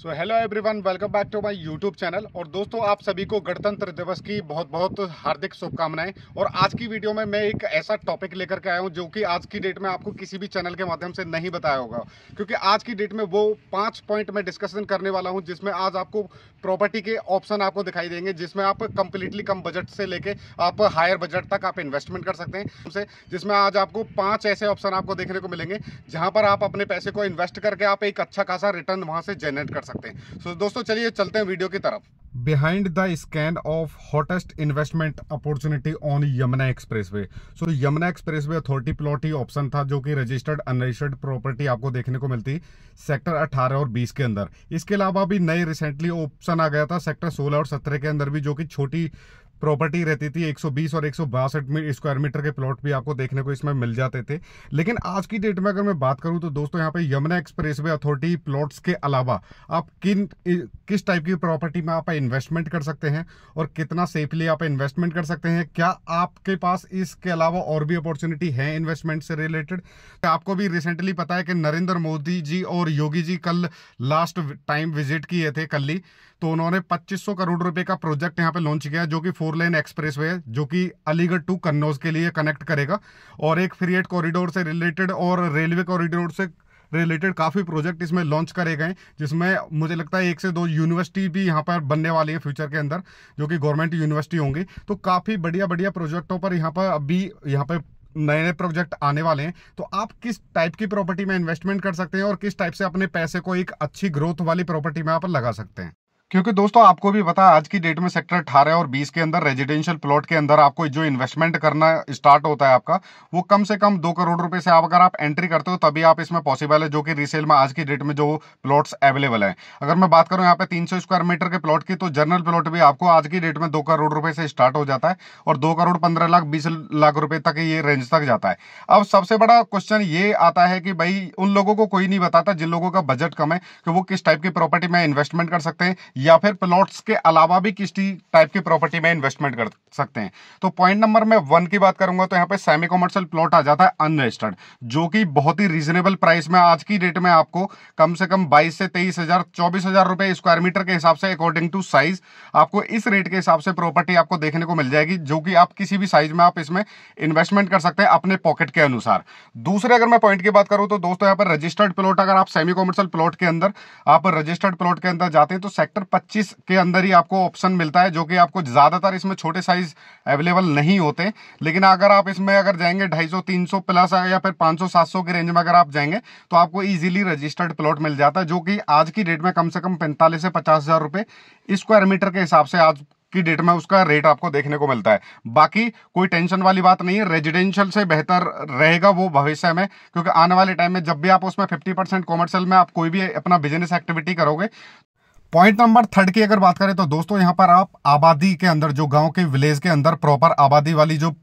So hello everyone, welcome back to my YouTube channel. और दोस्तों, आप सभी को गणतंत्र दिवस की बहुत बहुत हार्दिक शुभकामनाएं। और आज की वीडियो में मैं एक ऐसा टॉपिक लेकर के आया हूं जो कि आज की डेट में आपको किसी भी चैनल के माध्यम से नहीं बताया होगा, क्योंकि आज की डेट में वो 5 पॉइंट में डिस्कशन करने वाला हूं जिसमें आज आपको प्रॉपर्टी के ऑप्शन आपको दिखाई देंगे, जिसमें आप कंप्लीटली कम बजट से लेके आप हायर बजट तक आप इन्वेस्टमेंट कर सकते हैं। जिसमें आज आपको 5 ऐसे ऑप्शन आपको देखने को मिलेंगे जहां पर आप अपने पैसे को इन्वेस्ट करके आप एक अच्छा खासा रिटर्न वहां से जनरेट कर सकते हैं। तो दोस्तों, चलिए चलते हैं वीडियो की तरफ। Behind the scan of hottest investment opportunity on Yamuna expressway. So Yamuna expressway authority plot he option था जो कि रजिस्टर्ड अनरजिस्टर्ड प्रॉपर्टी आपको देखने को मिलती सेक्टर 18 और 20 के अंदर। इसके अलावा भी नए रिसेंटली ऑप्शन आ गया था सेक्टर 16 और 17 के अंदर भी, जो कि छोटी प्रॉपर्टी रहती थी। 120 और 162 स्क्वायर मीटर के प्लॉट भी आपको देखने को इसमें मिल जाते थे। लेकिन आज की डेट में अगर मैं बात करूं तो दोस्तों, यहाँ पे यमुना एक्सप्रेसवे अथॉरिटी प्लॉट्स के अलावा आप किस टाइप की प्रॉपर्टी में आप इन्वेस्टमेंट कर सकते हैं और कितना सेफली आप इन्वेस्टमेंट कर सकते हैं, क्या आपके पास इसके अलावा और भी अपॉर्चुनिटी है इन्वेस्टमेंट से रिलेटेड। आपको भी रिसेंटली पता है कि नरेंद्र मोदी जी और योगी जी कल लास्ट टाइम विजिट किए थे कल ही, तो उन्होंने 2500 करोड़ रुपए का प्रोजेक्ट यहाँ पे लॉन्च किया, जो कि 4 लेन एक्सप्रेसवे है, जो कि अलीगढ़ टू कन्नौज के लिए कनेक्ट करेगा। और एक फ्री ट्रेड कॉरिडोर से रिलेटेड और रेलवे कॉरिडोर से रिलेटेड काफी प्रोजेक्ट इसमें लॉन्च करे गए, जिसमें मुझे लगता है 1 से 2 यूनिवर्सिटी भी यहाँ पर बनने वाली है फ्यूचर के अंदर, जो कि गवर्नमेंट यूनिवर्सिटी होंगी। तो काफी बढ़िया बढ़िया प्रोजेक्टों पर यहाँ पर अभी यहाँ पे नए नए प्रोजेक्ट आने वाले हैं। तो आप किस टाइप की प्रॉपर्टी में इन्वेस्टमेंट कर सकते हैं और किस टाइप से अपने पैसे को एक अच्छी ग्रोथ वाली प्रॉपर्टी में आप लगा सकते हैं। क्योंकि दोस्तों, आपको भी पता है आज की डेट में सेक्टर 18 और 20 के अंदर रेजिडेंशियल प्लॉट के अंदर आपको जो इन्वेस्टमेंट करना स्टार्ट होता है आपका, वो कम से कम 2 करोड़ रुपए से अगर आप एंट्री करते हो तभी आप इसमें पॉसिबल है, जो कि रीसेल में आज की डेट में जो प्लॉट्स अवेलेबल है। अगर मैं बात करूं यहाँ पे 300 स्क्वायर मीटर के प्लॉट की, तो जनरल प्लॉट भी आपको आज की डेट में 2 करोड़ रुपए से स्टार्ट हो जाता है और 2 करोड़ 15 लाख 20 लाख रुपए तक ये रेंज तक जाता है। अब सबसे बड़ा क्वेश्चन ये आता है कि भाई उन लोगों को कोई नहीं बताता जिन लोगों का बजट कम है कि वो किस टाइप की प्रॉपर्टी में इन्वेस्टमेंट कर सकते हैं, या फिर प्लॉट्स के अलावा भी किस टाइप की प्रॉपर्टी में इन्वेस्टमेंट कर सकते हैं। तो पॉइंट नंबर मैं 1 की बात करूंगा तो यहाँ पे सेमी कमर्शियल प्लॉट आ जाता है अनरजिस्टर्ड, जो कि बहुत ही रीजनेबल प्राइस में आज की डेट में आपको कम से कम 22 से 23,000 24,000 रुपए स्क्वायर मीटर के हिसाब से अकॉर्डिंग टू साइज आपको इस रेट के हिसाब से प्रॉपर्टी आपको देखने को मिल जाएगी, जो कि आप किसी भी साइज में आप इसमें इन्वेस्टमेंट कर सकते हैं अपने पॉकेट के अनुसार। दूसरे अगर मैं पॉइंट की बात करूं तो दोस्तों, यहाँ पर रजिस्टर्ड प्लॉट, अगर आप सेमी कमर्शियल प्लॉट के अंदर आप रजिस्टर्ड प्लॉट के अंदर जाते हैं तो सेक्टर 25 के अंदर ही आपको ऑप्शन मिलता है, जो कि आपको ज्यादातर इसमें छोटे साइज अवेलेबल नहीं होते। लेकिन अगर आप इसमें अगर जाएंगे 250 300 प्लस या फिर 500 700 के रेंज में अगर आप जाएंगे तो आपको इजीली रजिस्टर्ड प्लॉट मिल जाता है, जो कि आज की डेट में कम से कम 45 से 50,000 रुपए स्क्वायर मीटर के हिसाब से आज की डेट में उसका रेट आपको देखने को मिलता है। बाकी कोई टेंशन वाली बात नहीं है, रेजिडेंशियल से बेहतर रहेगा वो भविष्य में, क्योंकि आने वाले टाइम में जब भी आप उसमें 50% कॉमर्शियल में आप कोई भी अपना बिजनेस एक्टिविटी करोगे। पॉइंट नंबर 3 की अगर बात करें तो दोस्तों, यहाँ पर आप आबादी के अंदर, जो गांव के विलेज के अंदर प्रॉपर आबादी वाली जो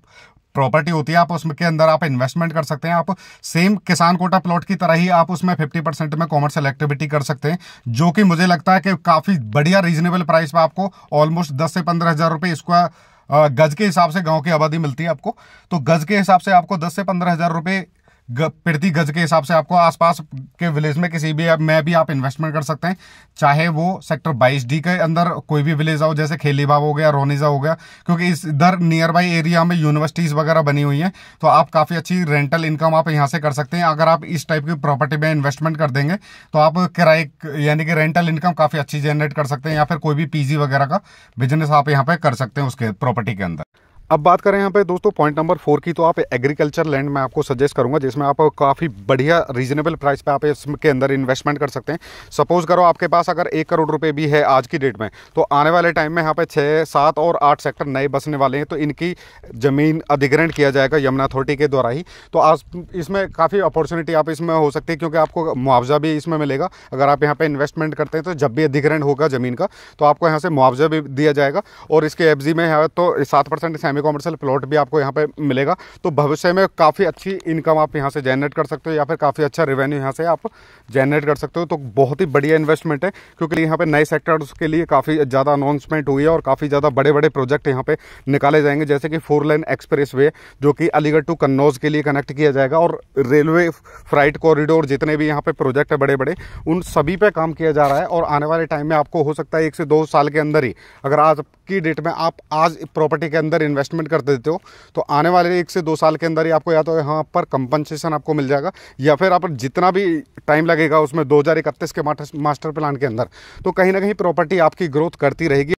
प्रॉपर्टी होती है, आप उसमें के अंदर आप इन्वेस्टमेंट कर सकते हैं। आप सेम किसान कोटा प्लॉट की तरह ही आप उसमें 50% में कॉमर्शियल एक्टिविटी कर सकते हैं, जो कि मुझे लगता है कि काफी बढ़िया रीजनेबल प्राइस पे आपको ऑलमोस्ट 10 से 15,000 रुपए स्क्वायर गज के हिसाब से गांव की आबादी मिलती है आपको। तो गज के हिसाब से आपको 10 से 15,000 रुपए प्रति गज के हिसाब से आपको आसपास के विलेज में किसी भी में भी आप इन्वेस्टमेंट कर सकते हैं, चाहे वो सेक्टर 22D के अंदर कोई भी विलेज हो, जैसे खेलीबाग हो गया, रोनीजा हो गया, क्योंकि इस इधर नियर बाई एरिया में यूनिवर्सिटीज वगैरह बनी हुई हैं, तो आप काफी अच्छी रेंटल इनकम आप यहाँ से कर सकते हैं। अगर आप इस टाइप की प्रॉपर्टी में इन्वेस्टमेंट कर देंगे तो आप किराए यानी कि रेंटल इनकम काफी अच्छी जनरेट कर सकते हैं, या फिर कोई भी पीजी वगैरह का बिजनेस आप यहाँ पे कर सकते हैं उसके प्रॉपर्टी के अंदर। अब बात करें यहाँ पे दोस्तों पॉइंट नंबर 4 की, तो आप एग्रीकल्चर लैंड में आपको सजेस्ट करूंगा, जिसमें आप काफ़ी बढ़िया रीजनेबल प्राइस पे आप इसके अंदर इन्वेस्टमेंट कर सकते हैं। सपोज करो आपके पास अगर 1 करोड़ रुपए भी है आज की डेट में, तो आने वाले टाइम में यहाँ पे 6 7 और 8 सेक्टर नए बसने वाले हैं, तो इनकी ज़मीन अधिग्रहण किया जाएगा यमुना अथॉरिटी के द्वारा ही। तो आज इसमें काफ़ी अपॉर्चुनिटी आप इसमें हो सकती है, क्योंकि आपको मुआवजा भी इसमें मिलेगा। अगर आप यहाँ पर इन्वेस्टमेंट करते हैं तो जब भी अधिग्रहण होगा ज़मीन का, तो आपको यहाँ से मुआवजा भी दिया जाएगा। और इसके एफजी में है तो 7% सेमी सेमी कॉमर्शियल प्लॉट भी आपको यहाँ पे मिलेगा। तो भविष्य में काफ़ी अच्छी इनकम आप यहाँ से जनरेट कर सकते हो या फिर काफ़ी अच्छा रेवेन्यू यहाँ से आप जनरेट कर सकते हो। तो बहुत ही बढ़िया इन्वेस्टमेंट है, क्योंकि यहाँ पे नए सेक्टर्स के लिए काफ़ी ज़्यादा अनाउंसमेंट हुई है और काफ़ी ज़्यादा बड़े बड़े प्रोजेक्ट यहाँ पे निकाले जाएंगे, जैसे कि 4 लेन एक्सप्रेस वे जो कि अलीगढ़ टू कन्नौज के लिए कनेक्ट किया जाएगा, और रेलवे फ्राइट कॉरिडोर जितने भी यहाँ पे प्रोजेक्ट है बड़े बड़े, उन सभी पे काम किया जा रहा है। और आने वाले टाइम में आपको हो सकता है 1 से 2 साल के अंदर ही, अगर आज की डेट में आप आज प्रॉपर्टी के अंदर इन्वेस्टमेंट कर देते हो तो आने वाले 1 से 2 साल के अंदर ही आपको या तो यहाँ पर कंपनसेशन आपको मिल जाएगा, या फिर आप जितना भी टाइम लगेगा उसमें 2031 के मास्टर प्लान के अंदर, तो कहीं ना कहीं प्रॉपर्टी आपकी ग्रोथ करती रहेगी।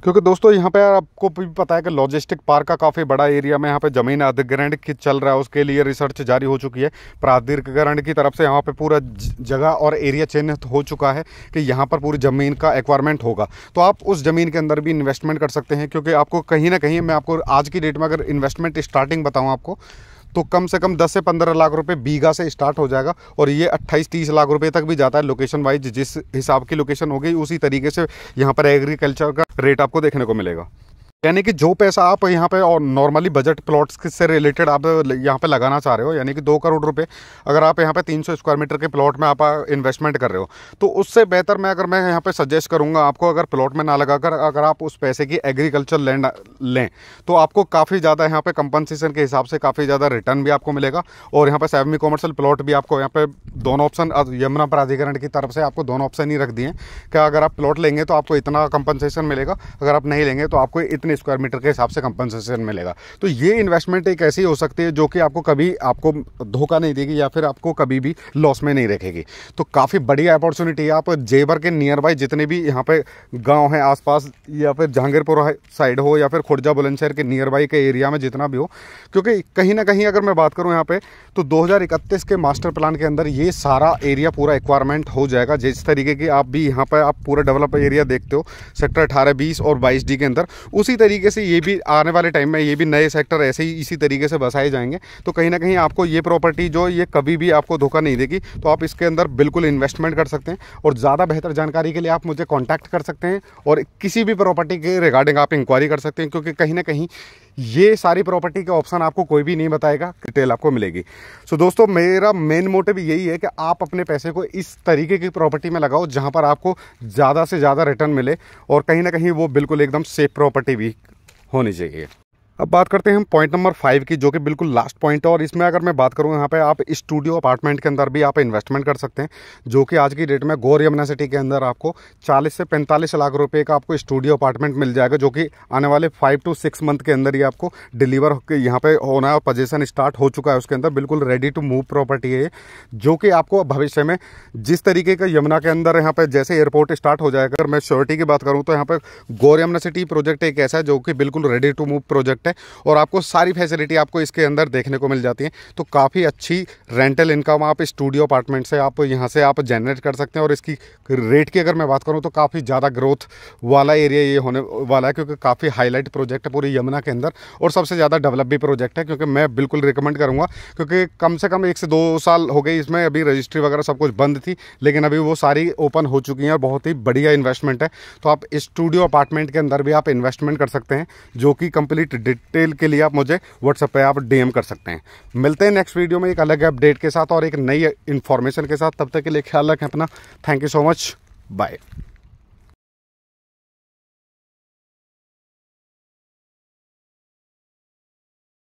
क्योंकि दोस्तों यहाँ पे आपको भी पता है कि लॉजिस्टिक पार्क का काफ़ी बड़ा एरिया में यहाँ पे ज़मीन अधिग्रहण की चल रहा है, उसके लिए रिसर्च जारी हो चुकी है। प्राधिकरण की तरफ से यहाँ पे पूरा जगह और एरिया चिन्हित हो चुका है कि यहाँ पर पूरी ज़मीन का एक्वायरमेंट होगा, तो आप उस ज़मीन के अंदर भी इन्वेस्टमेंट कर सकते हैं। क्योंकि आपको कहीं ना कहीं, मैं आपको आज की डेट में अगर इन्वेस्टमेंट स्टार्टिंग बताऊँ आपको, तो कम से कम 10 से 15 लाख रुपए बीघा से स्टार्ट हो जाएगा, और ये 28-30 लाख रुपए तक भी जाता है लोकेशन वाइज। जिस हिसाब की लोकेशन होगी उसी तरीके से यहाँ पर एग्रीकल्चर का रेट आपको देखने को मिलेगा। यानी कि जो पैसा आप यहाँ पे और नॉर्मली बजट प्लॉट्स से रिलेटेड आप यहाँ पे लगाना चाह रहे हो, यानी कि 2 करोड़ रुपए अगर आप यहाँ पे 300 स्क्वायर मीटर के प्लॉट में आप इन्वेस्टमेंट कर रहे हो, तो उससे बेहतर मैं यहाँ पे सजेस्ट करूँगा आपको, अगर प्लॉट में ना लगाकर अगर आप उस पैसे की एग्रीकल्चर लैंड लें तो आपको काफ़ी ज़्यादा यहाँ पे कंपनसेशन के हिसाब से काफ़ी ज़्यादा रिटर्न भी आपको मिलेगा। और यहाँ पे सेमी कॉमर्शियल प्लॉट भी आपको यहाँ पे दोनों ऑप्शन, यमुना प्राधिकरण की तरफ से आपको दोनों ऑप्शन ही रख दिए कि अगर आप प्लॉट लेंगे तो आपको इतना कंपनसेशन मिलेगा, अगर आप नहीं लेंगे तो आपको इतने स्क्वायर मीटर के हिसाब से कंपनसेशन मिलेगा। तो ये इन्वेस्टमेंट एक ऐसी हो सकती है जो कि आपको कभी आपको धोखा नहीं देगी या फिर आपको कभी भी लॉस में नहीं रखेगी। तो काफ़ी बढ़िया अपॉर्चुनिटी है। आप जेवर के नियर बाय जितने भी यहाँ पे गांव हैं आसपास, या फिर जहांगीरपुर साइड हो या फिर खुर्जा बुलंदशहर के नियर बाय के एरिया में जितना भी हो, क्योंकि कहीं ना कहीं अगर मैं बात करूँ यहाँ पे तो 2031 के मास्टर प्लान के अंदर ये सारा एरिया पूरा एक्वायरमेंट हो जाएगा। जिस तरीके की आप भी यहाँ पर आप पूरा डेवलप एरिया देखते हो सेक्टर 18, 20 और 22D के अंदर, उसी तरीके से ये भी आने वाले टाइम में ये भी नए सेक्टर ऐसे ही इसी तरीके से बसाए जाएंगे। तो कहीं ना कहीं आपको ये प्रॉपर्टी जो ये कभी भी आपको धोखा नहीं देगी, तो आप इसके अंदर बिल्कुल इन्वेस्टमेंट कर सकते हैं। और ज़्यादा बेहतर जानकारी के लिए आप मुझे कॉन्टैक्ट कर सकते हैं और किसी भी प्रॉपर्टी के रिगार्डिंग आप इंक्वायरी कर सकते हैं, क्योंकि कहीं ना कहीं ये सारी प्रॉपर्टी के ऑप्शन आपको कोई भी नहीं बताएगा, डिटेल आपको मिलेगी। सो दोस्तों, मेरा मेन मोटिव यही है कि आप अपने पैसे को इस तरीके की प्रॉपर्टी में लगाओ जहां पर आपको ज़्यादा से ज़्यादा रिटर्न मिले, और कहीं ना कहीं वो बिल्कुल एकदम सेफ प्रॉपर्टी भी होनी चाहिए। अब बात करते हैं हम पॉइंट नंबर 5 की, जो कि बिल्कुल लास्ट पॉइंट है। और इसमें अगर मैं बात करूं, यहाँ पे आप स्टूडियो अपार्टमेंट के अंदर भी आप इन्वेस्टमेंट कर सकते हैं, जो कि आज की डेट में गौर यमुना सिटी के अंदर आपको 40 से 45 लाख रुपए का आपको स्टूडियो अपार्टमेंट मिल जाएगा, जो कि आने वाले 5 to 6 मंथ के अंदर ही आपको डिलीवर यहाँ पे होना है। पोजीशन स्टार्ट हो चुका है उसके अंदर, बिल्कुल रेडी टू मूव प्रॉपर्टी है, जो कि आपको भविष्य में जिस तरीके का यमुना के अंदर यहाँ पे जैसे एयरपोर्ट स्टार्ट हो जाएगा, अगर मैं श्योरिटी की बात करूँ तो यहाँ पे गौर यमुना सिटी प्रोजेक्ट एक ऐसा है जो कि बिल्कुल रेडी टू मूव प्रोजेक्ट है, और आपको सारी फैसिलिटी आपको इसके अंदर देखने को मिल जाती है। तो काफ़ी अच्छी रेंटल इनकम आप स्टूडियो अपार्टमेंट से आप यहाँ से आप जनरेट कर सकते हैं। और इसकी रेट की अगर मैं बात करूँ तो काफ़ी ज़्यादा ग्रोथ वाला एरिया ये होने वाला है, क्योंकि काफ़ी हाईलाइट प्रोजेक्ट है पूरी यमुना के अंदर, और सबसे ज़्यादा डेवलप भी प्रोजेक्ट है। क्योंकि मैं बिल्कुल रिकमेंड करूँगा, क्योंकि कम से कम 1 से 2 साल हो गई इसमें, अभी रजिस्ट्री वगैरह सब कुछ बंद थी, लेकिन अभी वो सारी ओपन हो चुकी हैं और बहुत ही बढ़िया इन्वेस्टमेंट है। तो आप स्टूडियो अपार्टमेंट के अंदर भी आप इन्वेस्टमेंट कर सकते हैं, जो कि कंप्लीट डिटेल के लिए आप मुझे व्हाट्सएप पे आप DM कर सकते हैं। मिलते हैं नेक्स्ट वीडियो में एक अलग अपडेट के साथ और एक नई इन्फॉर्मेशन के साथ। तब तक के लिए ख्याल रखें अपना। Thank you so much, bye.